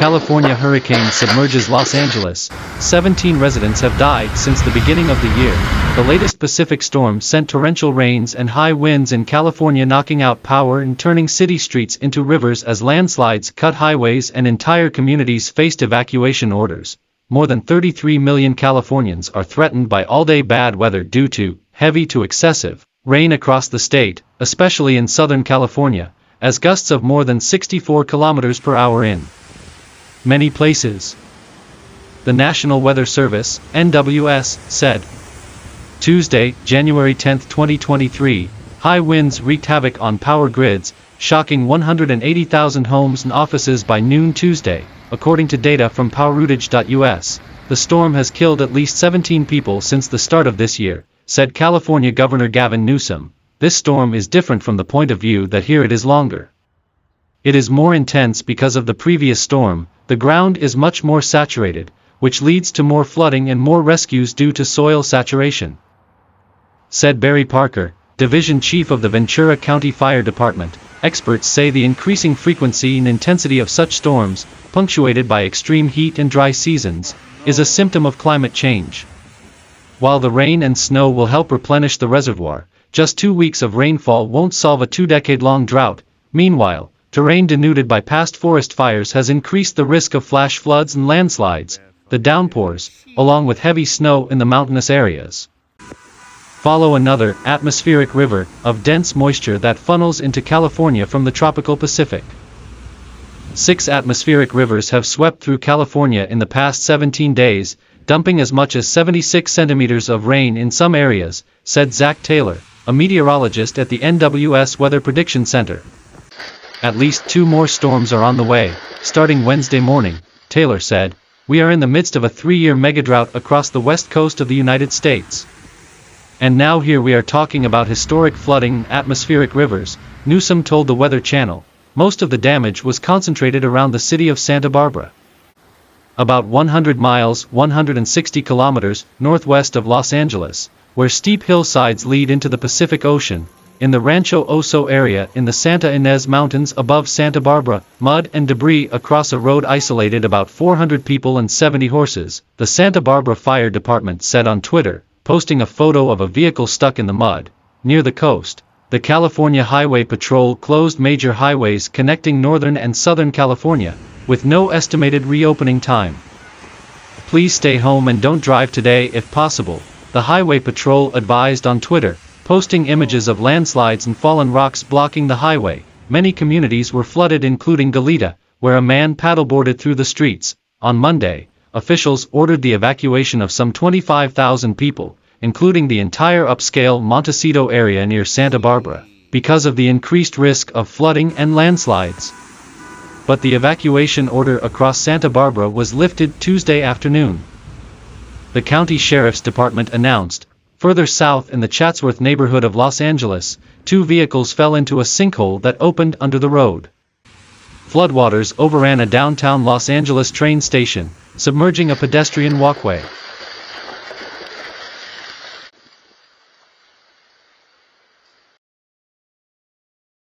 California hurricane submerges Los Angeles. 17 residents have died since the beginning of the year. The latest Pacific storm sent torrential rains and high winds in California, knocking out power and turning city streets into rivers as landslides cut highways and entire communities faced evacuation orders. More than 33 million Californians are threatened by all-day bad weather due to heavy to excessive rain across the state, especially in Southern California, as gusts of more than 64 kilometers per hour in many places. The National Weather Service, NWS, said Tuesday, January 10, 2023, high winds wreaked havoc on power grids, shocking 180,000 homes and offices by noon Tuesday, according to data from poweroutage.us. The storm has killed at least 17 people since the start of this year, said California Governor Gavin Newsom. This storm is different from the point of view that here it is longer. It is more intense because of the previous storm. The ground is much more saturated, which leads to more flooding and more rescues due to soil saturation, said Barry Parker, Division Chief of the Ventura County Fire Department. Experts say the increasing frequency and intensity of such storms, punctuated by extreme heat and dry seasons, is a symptom of climate change. While the rain and snow will help replenish the reservoir, just 2 weeks of rainfall won't solve a 2-decade-long drought. Meanwhile, terrain denuded by past forest fires has increased the risk of flash floods and landslides. The downpours, along with heavy snow in the mountainous areas, follow another atmospheric river of dense moisture that funnels into California from the tropical Pacific. 6 atmospheric rivers have swept through California in the past 17 days, dumping as much as 76 centimeters of rain in some areas, said Zach Taylor, a meteorologist at the NWS Weather Prediction Center. At least 2 more storms are on the way, starting Wednesday morning, Taylor said. We are in the midst of a 3-year megadrought across the west coast of the United States. And now here we are talking about historic flooding and atmospheric rivers, Newsom told the Weather Channel. Most of the damage was concentrated around the city of Santa Barbara, about 100 miles 160 kilometers northwest of Los Angeles, where steep hillsides lead into the Pacific Ocean. In the Rancho Oso area in the Santa Ynez Mountains above Santa Barbara, mud and debris across a road isolated about 400 people and 70 horses, the Santa Barbara Fire Department said on Twitter, posting a photo of a vehicle stuck in the mud near the coast. The California Highway Patrol closed major highways connecting Northern and Southern California, with no estimated reopening time. Please stay home and don't drive today if possible, the Highway Patrol advised on Twitter, posting images of landslides and fallen rocks blocking the highway. Many communities were flooded, including Goleta, where a man paddleboarded through the streets. On Monday, officials ordered the evacuation of some 25,000 people, including the entire upscale Montecito area near Santa Barbara, because of the increased risk of flooding and landslides. But the evacuation order across Santa Barbara was lifted Tuesday afternoon. The county sheriff's department announced. Further south in the Chatsworth neighborhood of Los Angeles, 2 vehicles fell into a sinkhole that opened under the road. Floodwaters overran a downtown Los Angeles train station, submerging a pedestrian walkway.